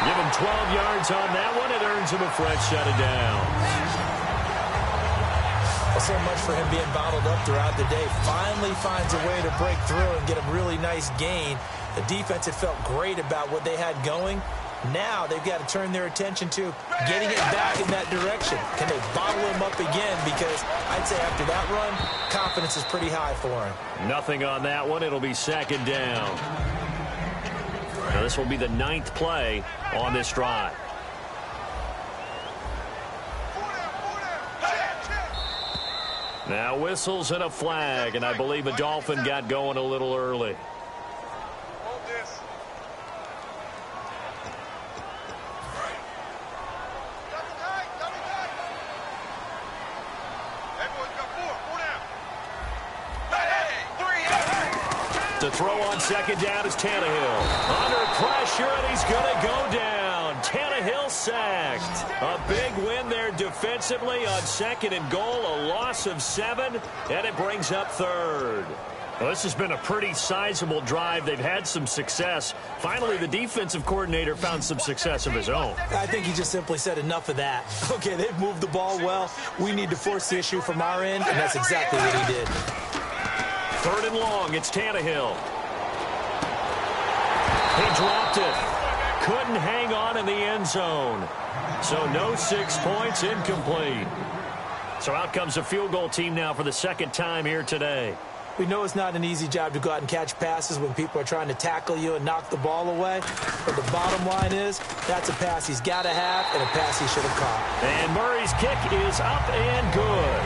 Give him 12 yards on that one. It earns him a fresh set of downs. Well, so much for him being bottled up throughout the day. Finally finds a way to break through and get a really nice gain. The defense had felt great about what they had going. Now they've got to turn their attention to getting it back in that direction. Can they bottle him up again? Because I'd say after that run, confidence is pretty high for him. Nothing on that one. It'll be 2nd down. Now this will be the 9th play on this drive. Now whistles and a flag, and I believe a Dolphin got going a little early. To throw on 2nd down is Tannehill. Under pressure, and he's going to go down. Tannehill sacked. A big win there defensively on 2nd and goal. A loss of 7, and it brings up 3rd. Well, this has been a pretty sizable drive. They've had some success. Finally, the defensive coordinator found some success of his own. I think he just simply said enough of that. Okay, they've moved the ball well. We need to force the issue from our end, and that's exactly what he did. 3rd and long, it's Tannehill. He dropped it. Couldn't hang on in the end zone. So no 6 points, incomplete. So out comes a field goal team now for the 2nd time here today. We know it's not an easy job to go out and catch passes when people are trying to tackle you and knock the ball away. But the bottom line is, that's a pass he's got to have and a pass he should have caught. And Murray's kick is up and good.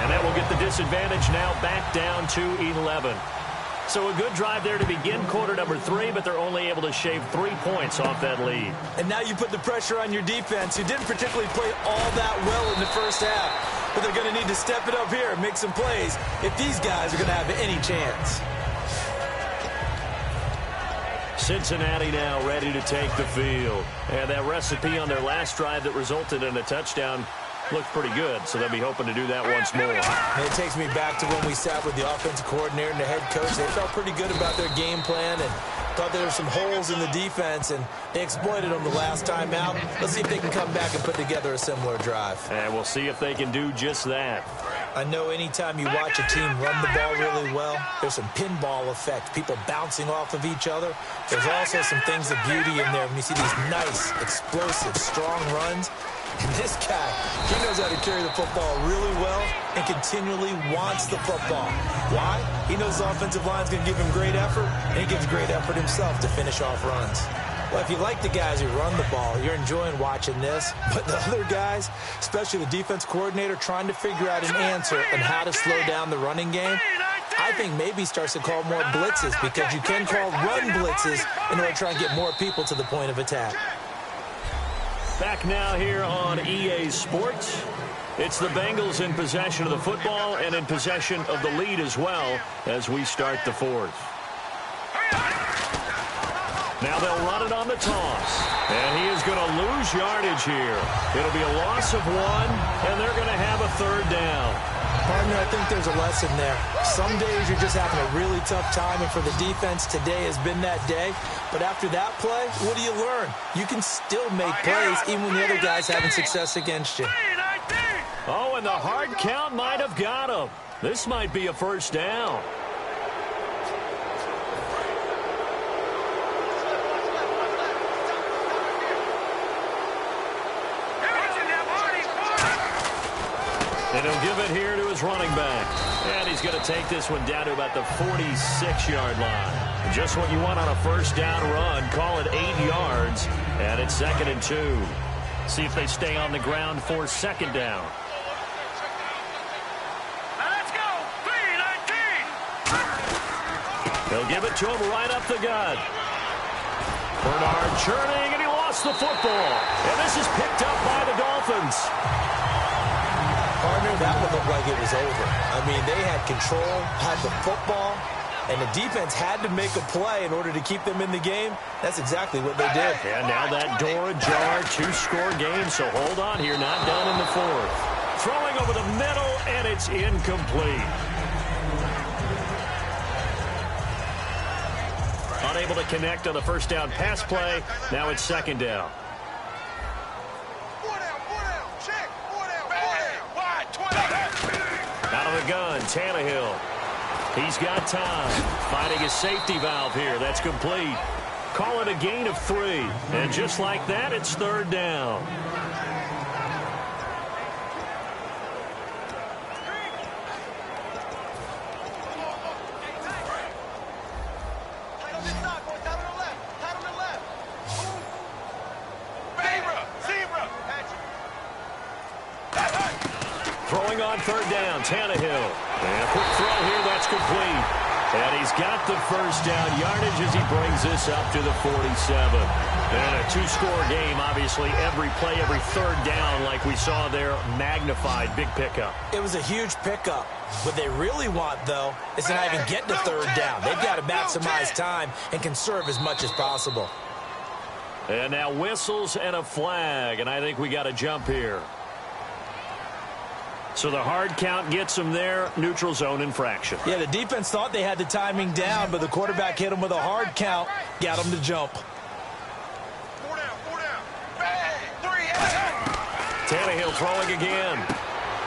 And that will get the disadvantage now back down to 11. So a good drive there to begin quarter number 3, but they're only able to shave 3 points off that lead. And now you put the pressure on your defense, who didn't particularly play all that well in the first half. But they're going to need to step it up here and make some plays if these guys are going to have any chance. Cincinnati now ready to take the field. And that recipe on their last drive that resulted in a touchdown looked pretty good, so they'll be hoping to do that once more. And it takes me back to when we sat with the offensive coordinator and the head coach. They felt pretty good about their game plan and thought there were some holes in the defense, and they exploited them the last time out. Let's see if they can come back and put together a similar drive. And we'll see if they can do just that. I know anytime you watch a team run the ball really well, there's some pinball effect, people bouncing off of each other. There's also some things of beauty in there when you see these nice, explosive, strong runs. And this guy, he knows how to carry the football really well and continually wants the football. Why? He knows the offensive line's going to give him great effort, and he gives great effort himself to finish off runs. Well, if you like the guys who run the ball, you're enjoying watching this. But the other guys, especially the defense coordinator, trying to figure out an answer on how to slow down the running game, I think maybe starts to call more blitzes, because you can call run blitzes in order to try and get more people to the point of attack. Back now here on EA Sports. It's the Bengals in possession of the football and in possession of the lead as well as we start the 4th. Now they'll run it on the toss. And he is going to lose yardage here. It'll be a loss of 1, and they're going to have a 3rd down. Partner, I think there's a lesson there. Some days you're just having a really tough time, and for the defense, today has been that day. But after that play, what do you learn? You can still make plays even when the other guy's having success against you. Oh, and the hard count might have got him. This might be a 1st down. And he'll give it here to his running back. And he's going to take this one down to about the 46-yard line. Just what you want on a 1st down run. Call it 8 yards. And it's 2nd and 2. See if they stay on the ground for 2nd down. Let's go. 3-19. They'll give it to him right up the gut. Bernard churning, and he lost the football. And this is picked up by the Dolphins. Partner, that one looked like it was over. I mean, they had control, had the football, and the defense had to make a play in order to keep them in the game. That's exactly what they did. And now that door ajar, 2-score game, so hold on here, not done in the 4th. Throwing over the middle, and it's incomplete. Unable to connect on the 1st down pass play. Now it's 2nd down. Out of the gun, Tannehill. He's got time. Finding his safety valve here. That's complete. Call it a gain of 3. And just like that, it's 3rd down. Throwing on 3rd down, Tannehill. And a quick throw here, that's complete. And he's got the 1st down yardage as he brings this up to the 47. And a 2-score game, obviously, every play, every 3rd down, like we saw there, magnified, big pickup. It was a huge pickup. What they really want, though, is to not even get to 3rd down. They've got to maximize time and conserve as much as possible. And now whistles and a flag, and I think we got a jump here. So the hard count gets them there. Neutral zone infraction. Yeah, the defense thought they had the timing down, but the quarterback hit them with a hard count, got them to jump. 4 down, 4 down. Bang! 3 Tannehill throwing again.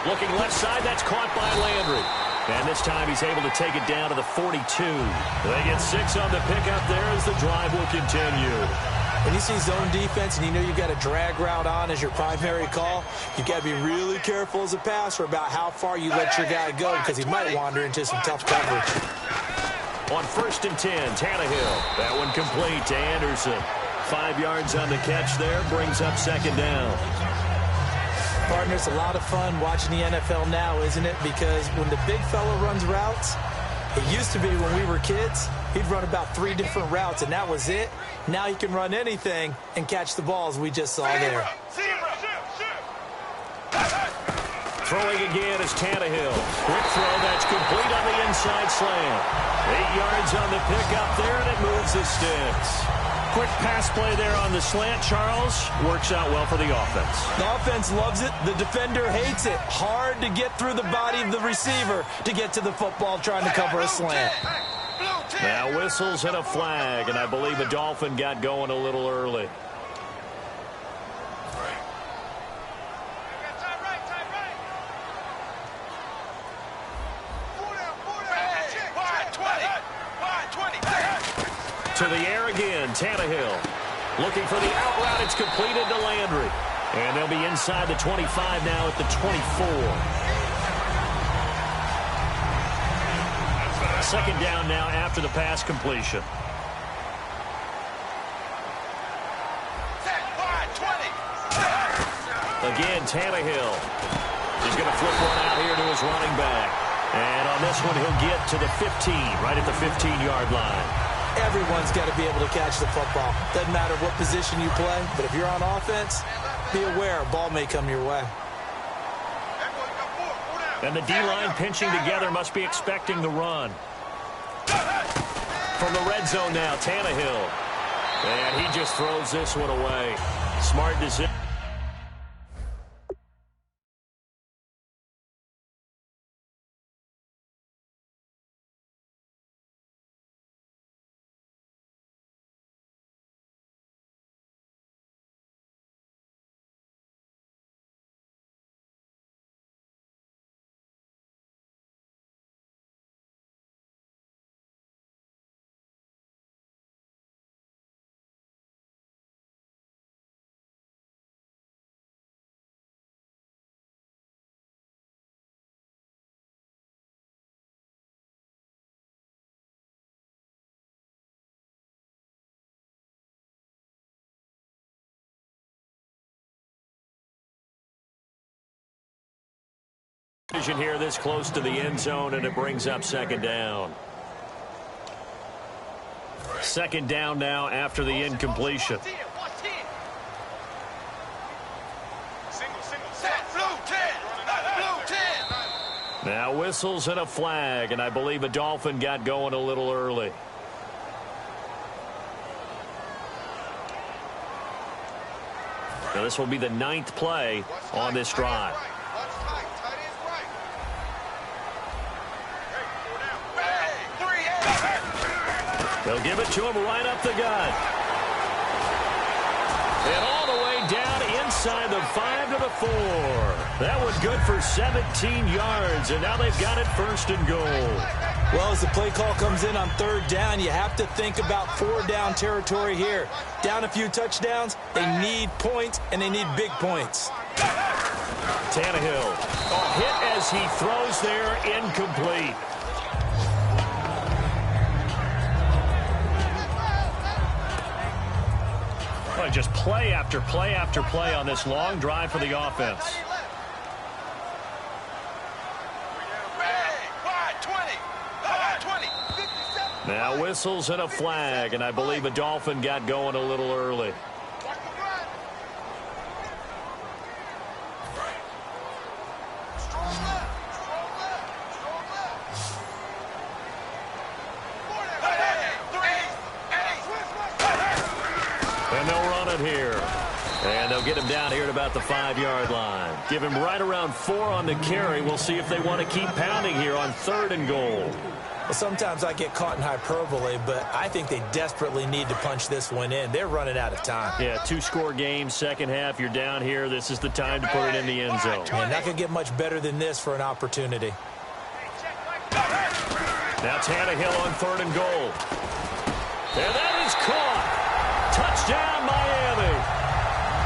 Looking left side, that's caught by Landry. And this time he's able to take it down to the 42. They get 6 on the pickup there as the drive will continue. When you see zone defense and you know you've got a drag route on as your primary call, you've got to be really careful as a passer about how far you let your guy go because he might wander into some tough coverage. On 1st and 10, Tannehill. That one complete to Anderson. 5 yards on the catch there, brings up 2nd down. Partner, it's a lot of fun watching the NFL now, isn't it? Because when the big fella runs routes, it used to be when we were kids, he'd run about 3 different routes, and that was it. Now he can run anything and catch the balls we just saw there. Throwing again is Tannehill. Quick throw, that's complete on the inside slant. 8 yards on the pickup there, and it moves the sticks. Quick pass play there on the slant, Charles. Works out well for the offense. The offense loves it. The defender hates it. Hard to get through the body of the receiver to get to the football trying to cover a slant. Now whistles and a flag, and I believe a Dolphin got going a little early. To the air again, Tannehill. Looking for the out route. It's completed to Landry. And they'll be inside the 25 now at the 24. 2nd down now after the pass completion. Again, Tannehill. He's going to flip one out here to his running back. And on this one, he'll get to the 15, right at the 15-yard line. Everyone's got to be able to catch the football. Doesn't matter what position you play, but if you're on offense, be aware a ball may come your way. And the D-line pinching together must be expecting the run. From the red zone now, Tannehill. And he just throws this one away. Smart decision. Here this close to the end zone, and it brings up 2nd down. 2nd down now after the incompletion. Now whistles and a flag, and I believe a Dolphin got going a little early. Now this will be the 9th play on this drive. They'll give it to him right up the gut. And all the way down inside the 5 to the 4. That was good for 17 yards, and now they've got it 1st and goal. Well, as the play call comes in on 3rd down, you have to think about 4-down territory here. Down a few touchdowns, they need points, and they need big points. Tannehill, a hit as he throws there, incomplete. Just play after play after play on this long drive for the offense. Now whistles and a flag, and I believe a Dolphin got going a little early. And they'll run it here. And they'll get him down here at about the 5-yard line. Give him right around 4 on the carry. We'll see if they want to keep pounding here on 3rd and goal. Well, sometimes I get caught in hyperbole, but I think they desperately need to punch this one in. They're running out of time. Yeah, 2-score game, second half. You're down here. This is the time to put it in the end zone. And not going to get much better than this for an opportunity. Now Tannehill on 3rd and goal. And that is caught. Touchdown, Miami.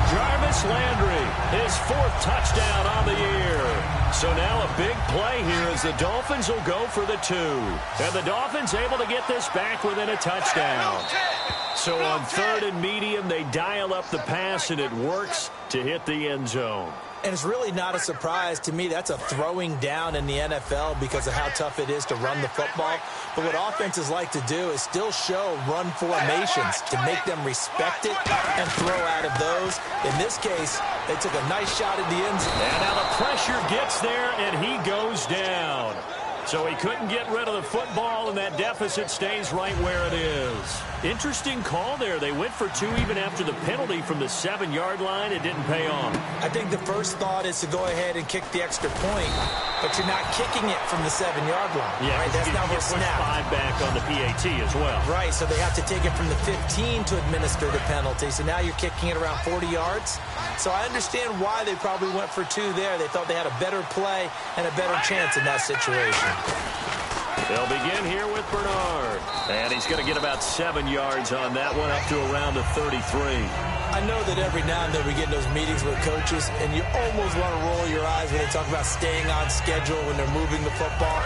Jarvis Landry, his 4th touchdown on the year. So now a big play here as the Dolphins will go for the 2. And the Dolphins able to get this back within a touchdown. So on 3rd and medium, they dial up the pass, and it works to hit the end zone. And it's really not a surprise to me. That's a throwing down in the NFL because of how tough it is to run the football. But what offenses like to do is still show run formations to make them respect it and throw out of those. In this case, they took a nice shot at the end zone. And now the pressure gets there, and he goes down. So he couldn't get rid of the football, and that deficit stays right where it is. Interesting call there. They went for 2 even after the penalty from the 7-yard line. It didn't pay off. I think the first thought is to go ahead and kick the extra point, but you're not kicking it from the 7-yard line. Yeah, right? That's not what snap. 5 back on the PAT as well. Right, so they have to take it from the 15 to administer the penalty. So now you're kicking it around 40 yards. So I understand why they probably went for 2 there. They thought they had a better play and a better chance in that situation. They'll begin here with Bernard. And he's going to get about 7 yards on that one, up to around the 33. I know that every now and then we get in those meetings with coaches, and you almost want to roll your eyes when they talk about staying on schedule when they're moving the football.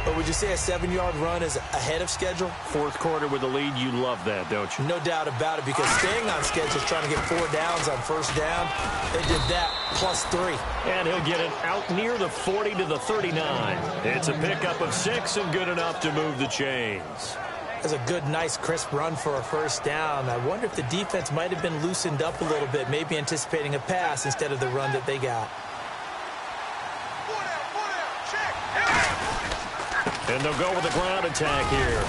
But would you say a 7-yard run is ahead of schedule? 4th quarter with the lead, you love that, don't you? No doubt about it, because staying on schedule is trying to get 4 downs on 1st down. They did that plus 3. And he'll get it out near the 40 to the 39. It's a pickup of 6 and good enough to move the chains. That's a good, nice, crisp run for a 1st down. I wonder if the defense might have been loosened up a little bit, maybe anticipating a pass instead of the run that they got. And they'll go with a ground attack here.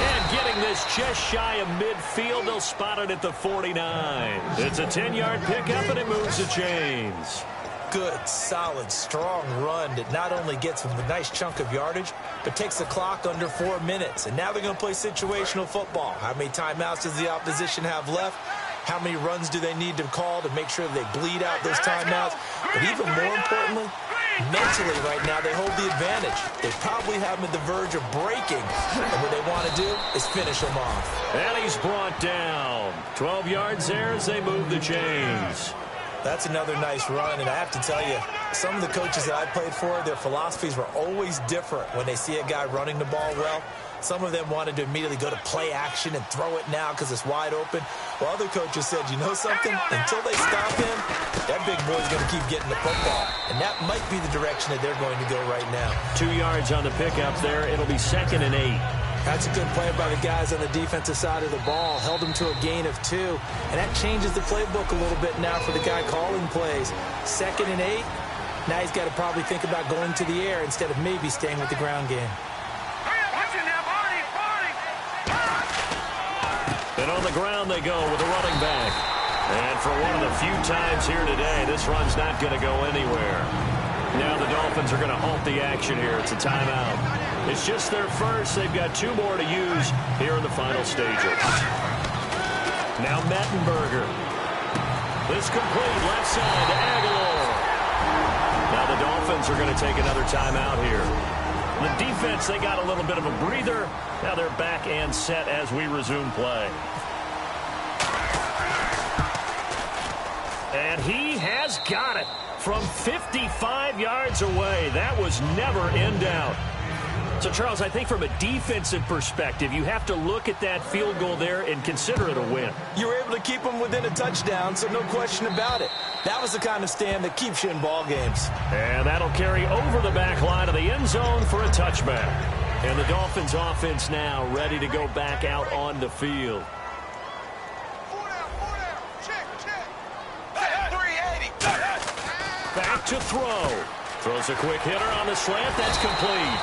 And getting this just shy of midfield, they'll spot it at the 49. It's a 10-yard pickup, and it moves the chains. Good, solid, strong run that not only gets them a nice chunk of yardage, but takes the clock under 4 minutes. And now they're going to play situational football. How many timeouts does the opposition have left? How many runs do they need to call to make sure that they bleed out those timeouts? But even more importantly, mentally right now, they hold the advantage. They probably have them at the verge of breaking. And what they want to do is finish them off. And he's brought down. 12 yards there as they move the chains. That's another nice run, and I have to tell you, some of the coaches that I played for, their philosophies were always different when they see a guy running the ball well. Some of them wanted to immediately go to play action and throw it now because it's wide open. While other coaches said, you know something? Until they stop him, that big boy's going to keep getting the football. And that might be the direction that they're going to go right now. 2 yards on the pickup there. It'll be 2nd and 8. That's a good play by the guys on the defensive side of the ball. Held them to a gain of 2. And that changes the playbook a little bit now for the guy calling plays. 2nd and 8. Now he's got to probably think about going to the air instead of maybe staying with the ground game. And on the ground they go with a running back. And for one of the few times here today, this run's not going to go anywhere. Now the Dolphins are going to halt the action here. It's a timeout. It's just their first. They've got 2 more to use here in the final stages. Now Mettenberger. This complete left side to Aguilar. Now the Dolphins are going to take another timeout here. The defense, they got a little bit of a breather. Now they're back and set as we resume play. And he has got it from 55 yards away. That was never in doubt. So, Charles, I think from a defensive perspective, you have to look at that field goal there and consider it a win. You were able to keep them within a touchdown, so no question about it. That was the kind of stand that keeps you in ball games. And that'll carry over the back line of the end zone for a touchback. And the Dolphins offense now ready to go back out on the field. Back to throw. Throws a quick hitter on the slant. That's complete.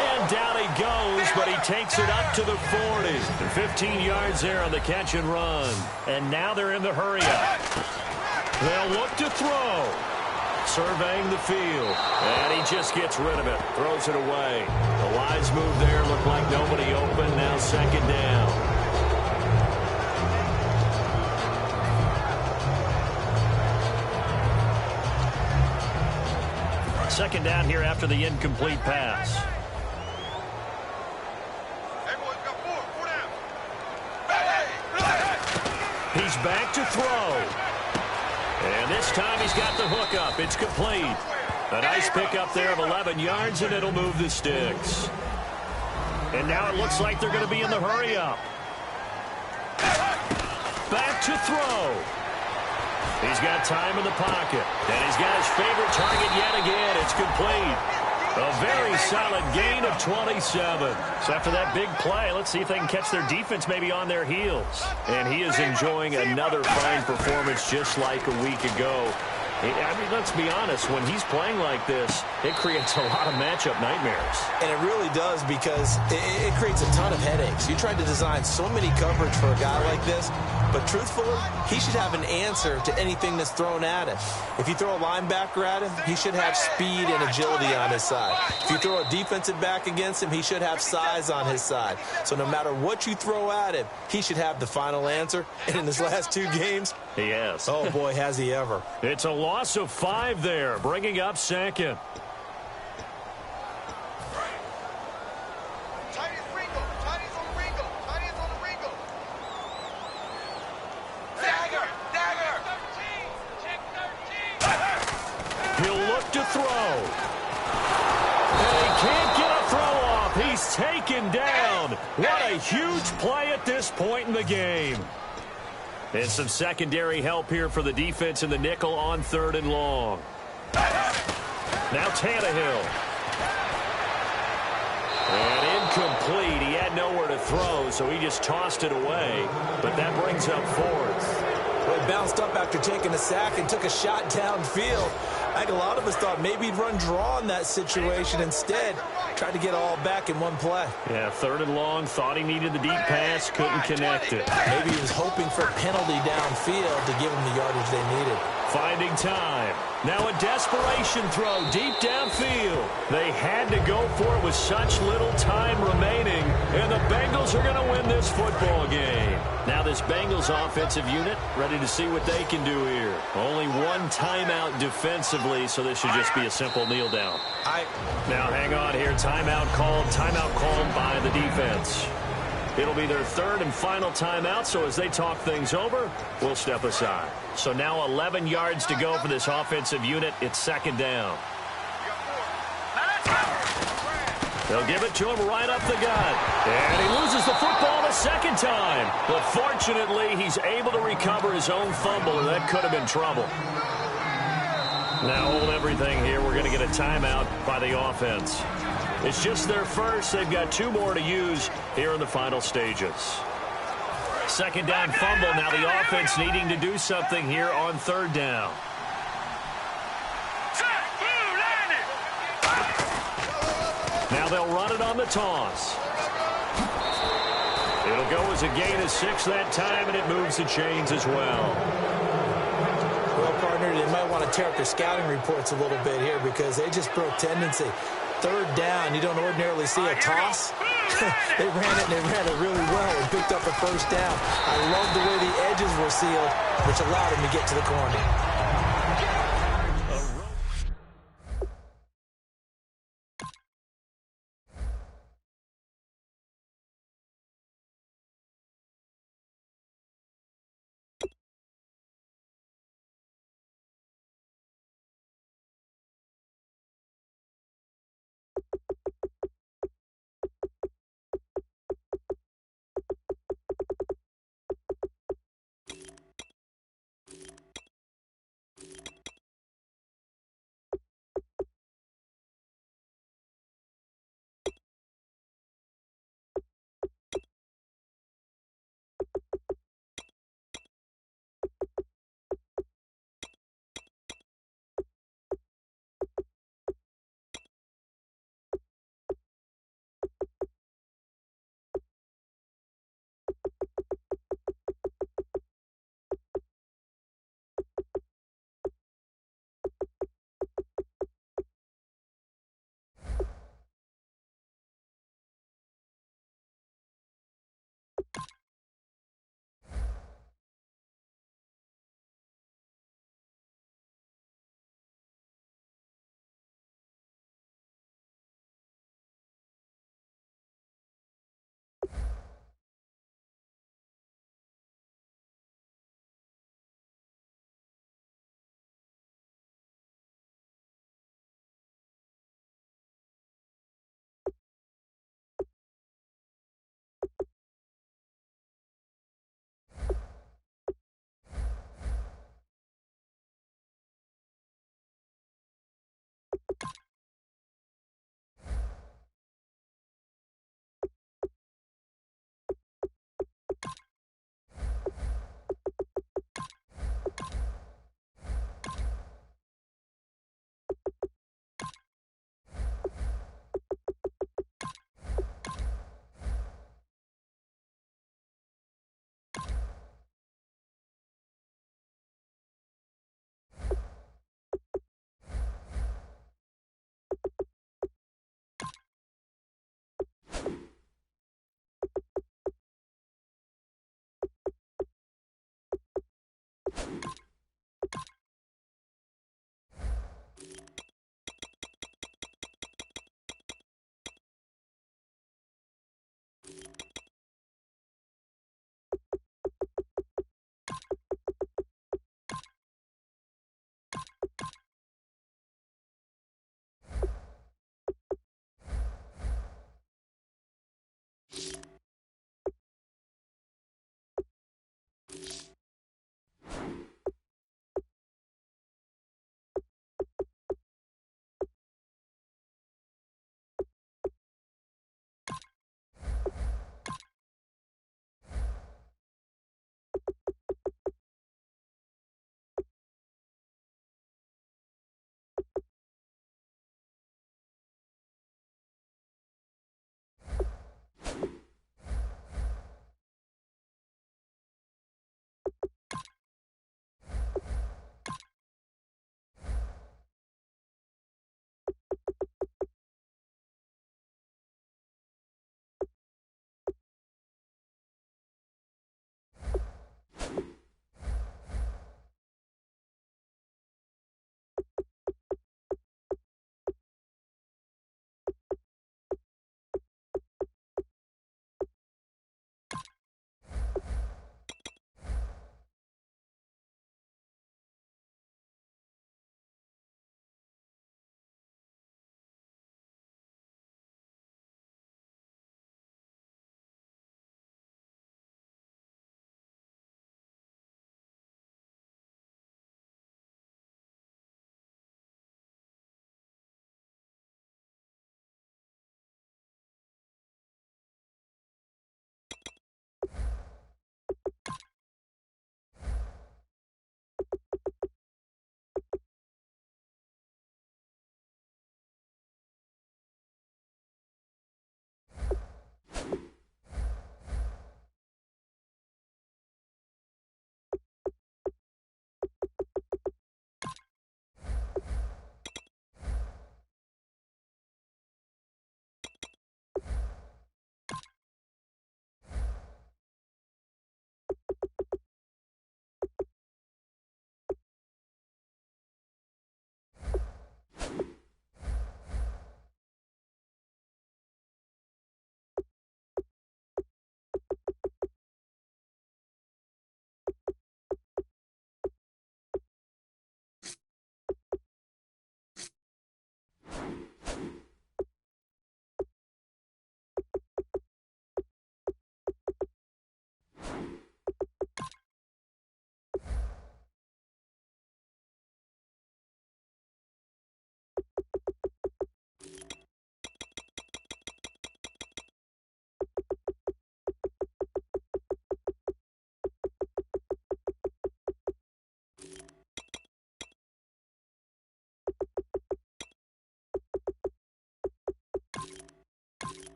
And down he goes, but he takes it up to the 40. 15 yards there on the catch and run. And now they're in the hurry up. They'll look to throw. Surveying the field. And he just gets rid of it. Throws it away. The wise move there. Looked like nobody open. Now second down. Second down here after the incomplete pass. He's back to throw. And this time he's got the hook up. It's complete. A nice pickup there of 11 yards, and it'll move the sticks. And now it looks like they're going to be in the hurry-up. Back to throw. He's got time in the pocket. And he's got his favorite target yet again. It's complete. A very solid gain of 27. So after that big play, let's see if they can catch their defense maybe on their heels. And he is enjoying another fine performance just like a week ago. I mean, let's be honest, when he's playing like this, it creates a lot of matchup nightmares. And it really does, because it creates a ton of headaches. You tried to design so many coverage for a guy like this, but truthfully, he should have an answer to anything that's thrown at him. If you throw a linebacker at him, he should have speed and agility on his side. If you throw a defensive back against him, he should have size on his side. So no matter what you throw at him, he should have the final answer. And in his last two games, he has. Oh, boy, has he ever. It's a loss of 5 there, bringing up second. He'll look to throw. And he can't get a throw off. He's taken down. What a huge play at this point in the game. And some secondary help here for the defense in the nickel on 3rd and long. Now Tannehill. And incomplete. He had nowhere to throw, so he just tossed it away. But that brings up 4th. Well, he bounced up after taking a sack and took a shot downfield. I think a lot of us thought maybe he'd run draw in that situation. Instead, tried to get all back in one play. Yeah, 3rd and long. Thought he needed the deep pass. Couldn't connect it. Maybe he was hoping for a penalty downfield to give him the yardage they needed. Finding time. Now a desperation throw deep downfield. They had to go for it with such little time remaining. And the Bengals are going to win this football game. Now this Bengals offensive unit ready to see what they can do here. Only one timeout defensively, so this should just be a simple kneel down. Now hang on here. Timeout called by the defense. It'll be their 3rd and final timeout, so as they talk things over, we'll step aside. So now 11 yards to go for this offensive unit. It's 2nd down. They'll give it to him right up the gut. And he loses the football a second time. But fortunately, he's able to recover his own fumble, or that could have been trouble. Now hold everything here. We're going to get a timeout by the offense. It's just their first. They've got 2 more to use here in the final stages. 2nd down fumble. Now the offense needing to do something here on 3rd down. Now they'll run it on the toss. It'll go as a gain of 6 that time, and it moves the chains as well. Well, partner, they might want to tear up their scouting reports a little bit here, because they just broke tendency. 3rd down, you don't ordinarily see a toss. They ran it, and they ran it really well and picked up a 1st down. I love the way the edges were sealed, which allowed him to get to the corner.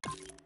You